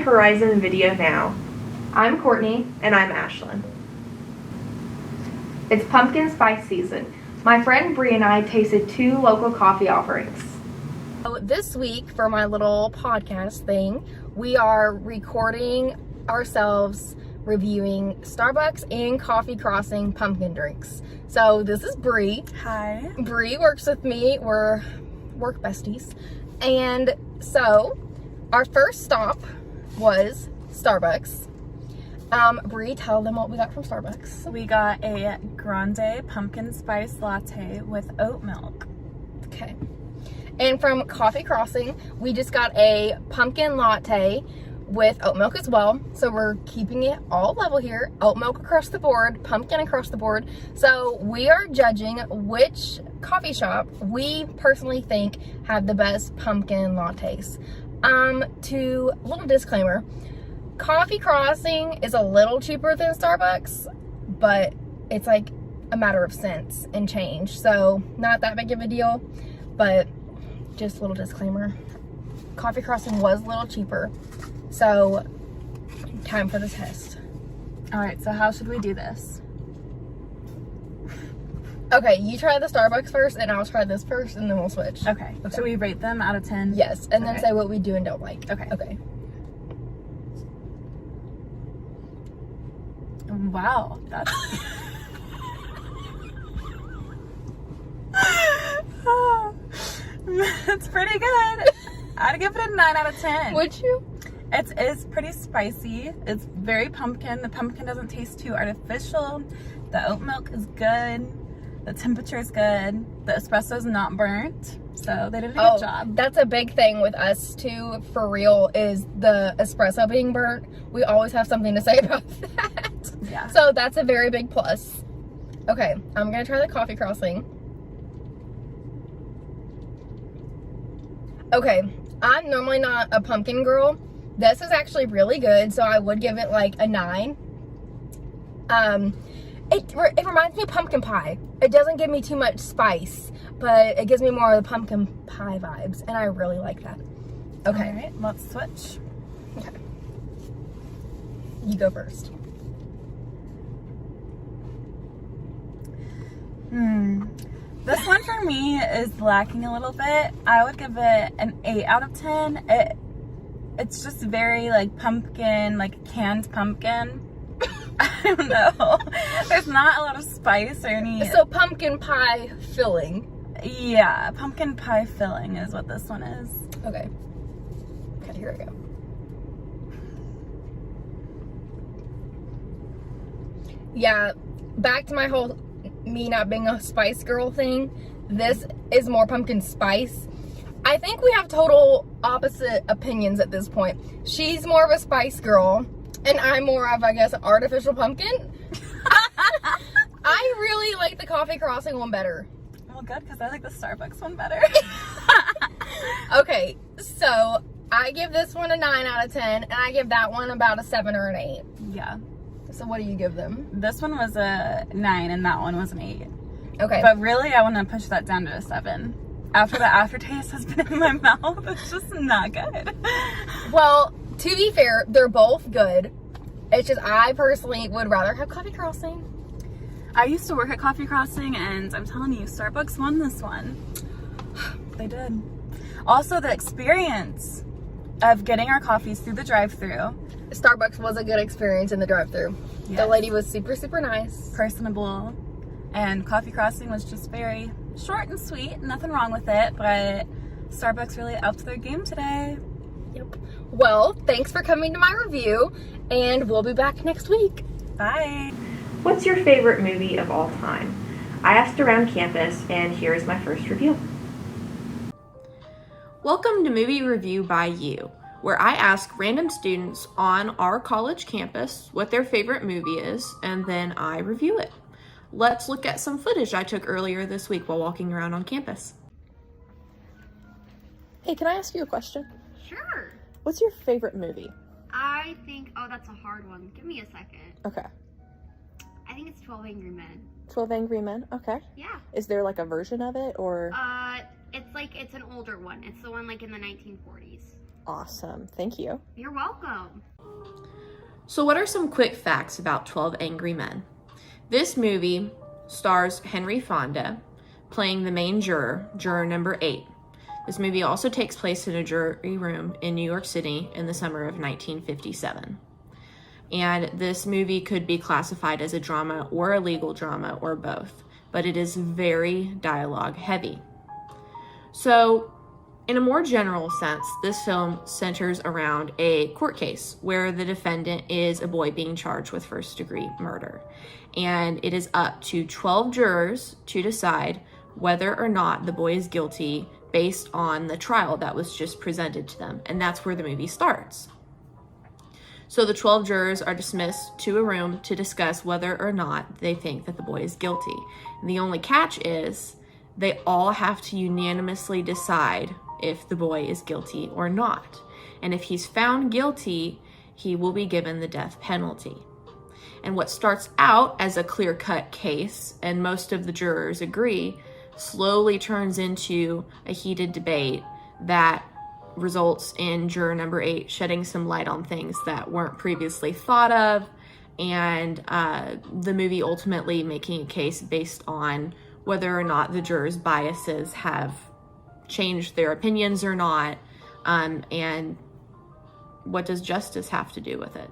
Horizon Video Now. I'm Courtney. And I'm Ashlyn. It's pumpkin spice season. My friend Bree and I tasted 2 local coffee offerings. So this week, for my little podcast thing, we are recording ourselves reviewing Starbucks and Coffee Crossing pumpkin drinks. So this is Bree. Hi. Bree works with me. We're work besties. And so our first stop was Starbucks. Bree, tell them what we got from Starbucks. We got a grande pumpkin spice latte with oat milk. Okay. And from Coffee Crossing, we just got a pumpkin latte with oat milk as well. So we're keeping it all level here. Oat milk across the board, pumpkin across the board. So we are judging which coffee shop we personally think had the best pumpkin lattes. Little disclaimer, Coffee Crossing is a little cheaper than Starbucks, but it's like a matter of cents and change. So not that big of a deal, but just a little disclaimer. Coffee Crossing was a little cheaper. So time for the test. All right, so how should we do this? Okay, you try the Starbucks first and I'll try this first and then we'll switch. Okay. Should we rate them out of 10? Yes, and then say what we do and don't like. Okay. Okay. Wow, that's... It's pretty good. I'd give it a 9 out of 10. Would you? It is pretty spicy. It's very pumpkin. The pumpkin doesn't taste too artificial. The oat milk is good. The temperature is good. The espresso is not burnt. So they did a good job. That's a big thing with us too, for real, is the espresso being burnt. We always have something to say about that. Yeah. So that's a very big plus. Okay, I'm gonna try the Coffee Crossing. Okay, I'm normally not a pumpkin girl. This is actually really good, so I would give it like a 9. It reminds me of pumpkin pie. It doesn't give me too much spice, but it gives me more of the pumpkin pie vibes, and I really like that. Okay. All right, let's switch. Okay. You go first. This one for me is lacking a little bit. I would give it an 8 out of 10. It's just very like pumpkin, like canned pumpkin. I don't know. There's not a lot of spice or any. So pumpkin pie filling. Yeah, pumpkin pie filling is what this one is. Okay. Okay, here we go. Yeah, back to my whole me not being a spice girl thing. This is more pumpkin spice. I think we have total opposite opinions at this point. She's more of a spice girl, and I'm more of, I guess, artificial pumpkin. I really like the Coffee Crossing one better. Well, good, because I like the Starbucks one better. Okay, so I give this one a 9 out of 10, and I give that one about a 7 or an 8. Yeah. So what do you give them? This one was a 9, and that one was an 8. Okay. But really, I want to push that down to a 7. After the aftertaste has been in my mouth, it's just not good. Well, to be fair, they're both good. It's just I personally would rather have Coffee Crossing. I used to work at Coffee Crossing, and I'm telling you, Starbucks won this one. They did. Also, the experience of getting our coffees through the drive-thru. Starbucks was a good experience in the drive-thru. Yes. The lady was super, super nice. Personable. And Coffee Crossing was just very short and sweet. Nothing wrong with it, but Starbucks really upped their game today. Yep. Well, thanks for coming to my review, and we'll be back next week. Bye. What's your favorite movie of all time? I asked around campus, and here's my first review. Welcome to Movie Review by You, where I ask random students on our college campus what their favorite movie is, and then I review it. Let's look at some footage I took earlier this week while walking around on campus. Hey, can I ask you a question? Sure. What's your favorite movie? I think, oh, that's a hard one. Give me a second. Okay. I think it's 12 Angry Men. 12 Angry Men? Okay. Yeah. Is there like a version of it, or? It's an older one. It's the one like in the 1940s. Awesome. Thank you. You're welcome. So what are some quick facts about 12 Angry Men? This movie stars Henry Fonda playing the main juror, juror number 8. This movie also takes place in a jury room in New York City in the summer of 1957. And this movie could be classified as a drama or a legal drama or both, but it is very dialogue heavy. So, in a more general sense, this film centers around a court case where the defendant is a boy being charged with first-degree murder. And it is up to 12 jurors to decide whether or not the boy is guilty based on the trial that was just presented to them. And that's where the movie starts. So the 12 jurors are dismissed to a room to discuss whether or not they think that the boy is guilty. And the only catch is they all have to unanimously decide if the boy is guilty or not. And if he's found guilty, he will be given the death penalty. And what starts out as a clear-cut case, and most of the jurors agree, slowly turns into a heated debate that results in juror number 8 shedding some light on things that weren't previously thought of, and the movie ultimately making a case based on whether or not the jurors' biases have changed their opinions or not, and what does justice have to do with it.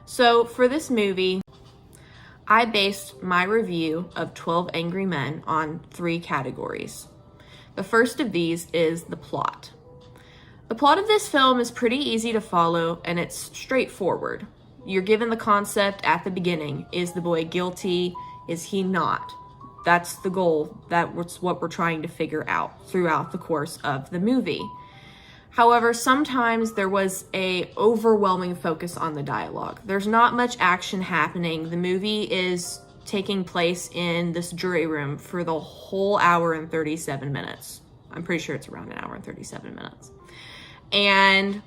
So for this movie, I based my review of 12 Angry Men on 3 categories. The first of these is the plot. The plot of this film is pretty easy to follow, and it's straightforward. You're given the concept at the beginning. Is the boy guilty? Is he not? That's the goal. That's what we're trying to figure out throughout the course of the movie. However, sometimes there was a overwhelming focus on the dialogue. There's not much action happening. The movie is taking place in this jury room for the whole hour and 37 minutes. I'm pretty sure it's around an hour and 37 minutes. And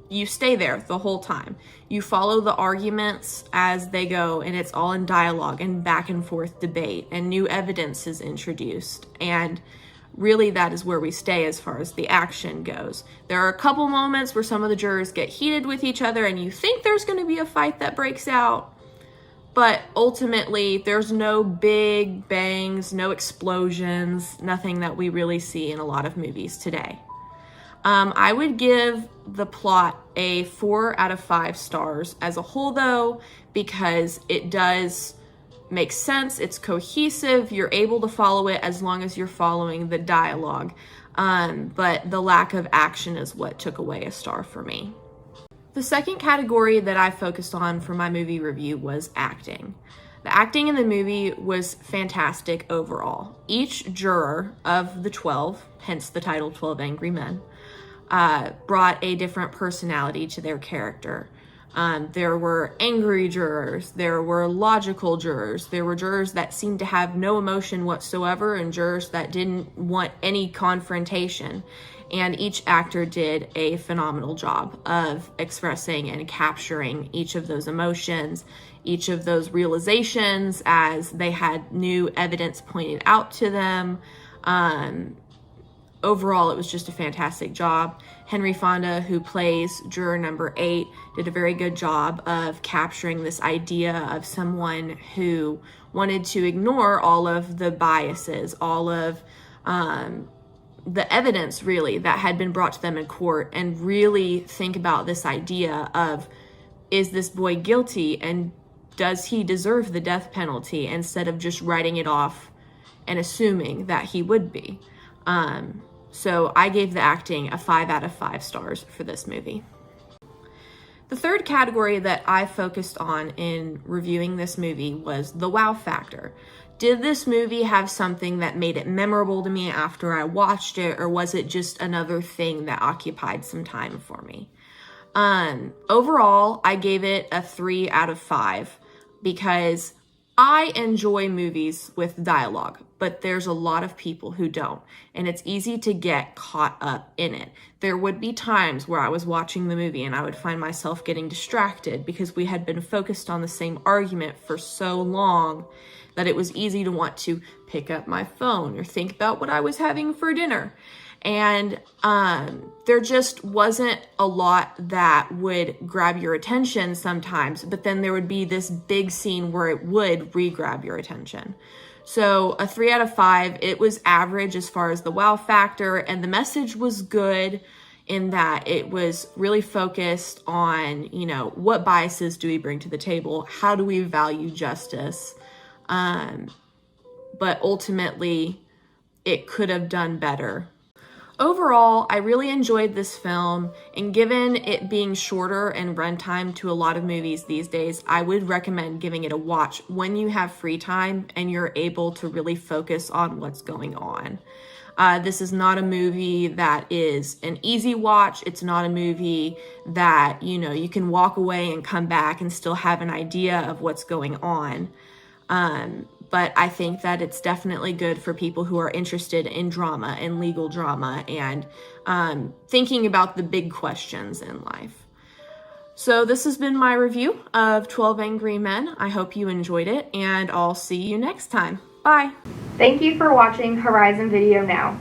you stay there the whole time. You follow the arguments as they go, and it's all in dialogue and back and forth debate, and new evidence is introduced. And really, that is where we stay as far as the action goes. There are a couple moments where some of the jurors get heated with each other, and you think there's going to be a fight that breaks out. But ultimately, there's no big bangs, no explosions, nothing that we really see in a lot of movies today. I would give the plot a 4 out of 5 stars as a whole, though, because it does make sense, it's cohesive, you're able to follow it as long as you're following the dialogue. But the lack of action is what took away a star for me. The second category that I focused on for my movie review was acting. The acting in the movie was fantastic overall. Each juror of the 12, hence the title 12 Angry Men, brought a different personality to their character. There were angry jurors, there were logical jurors, there were jurors that seemed to have no emotion whatsoever, and jurors that didn't want any confrontation. And each actor did a phenomenal job of expressing and capturing each of those emotions, each of those realizations as they had new evidence pointed out to them. Overall, it was just a fantastic job. Henry Fonda, who plays juror number 8, did a very good job of capturing this idea of someone who wanted to ignore all of the biases, all of the evidence, really, that had been brought to them in court, and really think about this idea of, is this boy guilty, and does he deserve the death penalty, instead of just writing it off and assuming that he would be. So I gave the acting a 5 out of 5 stars for this movie. The third category that I focused on in reviewing this movie was the wow factor. Did this movie have something that made it memorable to me after I watched it, or was it just another thing that occupied some time for me? Overall, I gave it a 3 out of 5 because I enjoy movies with dialogue, but there's a lot of people who don't, and it's easy to get caught up in it. There would be times where I was watching the movie and I would find myself getting distracted because we had been focused on the same argument for so long that it was easy to want to pick up my phone or think about what I was having for dinner. And there just wasn't a lot that would grab your attention sometimes, but then there would be this big scene where it would re-grab your attention. So a 3 out of 5, it was average as far as the wow factor, and the message was good in that it was really focused on, you know, what biases do we bring to the table? How do we value justice? But ultimately, it could have done better. Overall, I really enjoyed this film, and given it being shorter in runtime to a lot of movies these days, I would recommend giving it a watch when you have free time and you're able to really focus on what's going on. This is not a movie that is an easy watch. It's not a movie that, you know, you can walk away and come back and still have an idea of what's going on. But I think that it's definitely good for people who are interested in drama and legal drama and thinking about the big questions in life. So this has been my review of 12 Angry Men. I hope you enjoyed it, and I'll see you next time. Bye! Thank you for watching Horizon Video Now.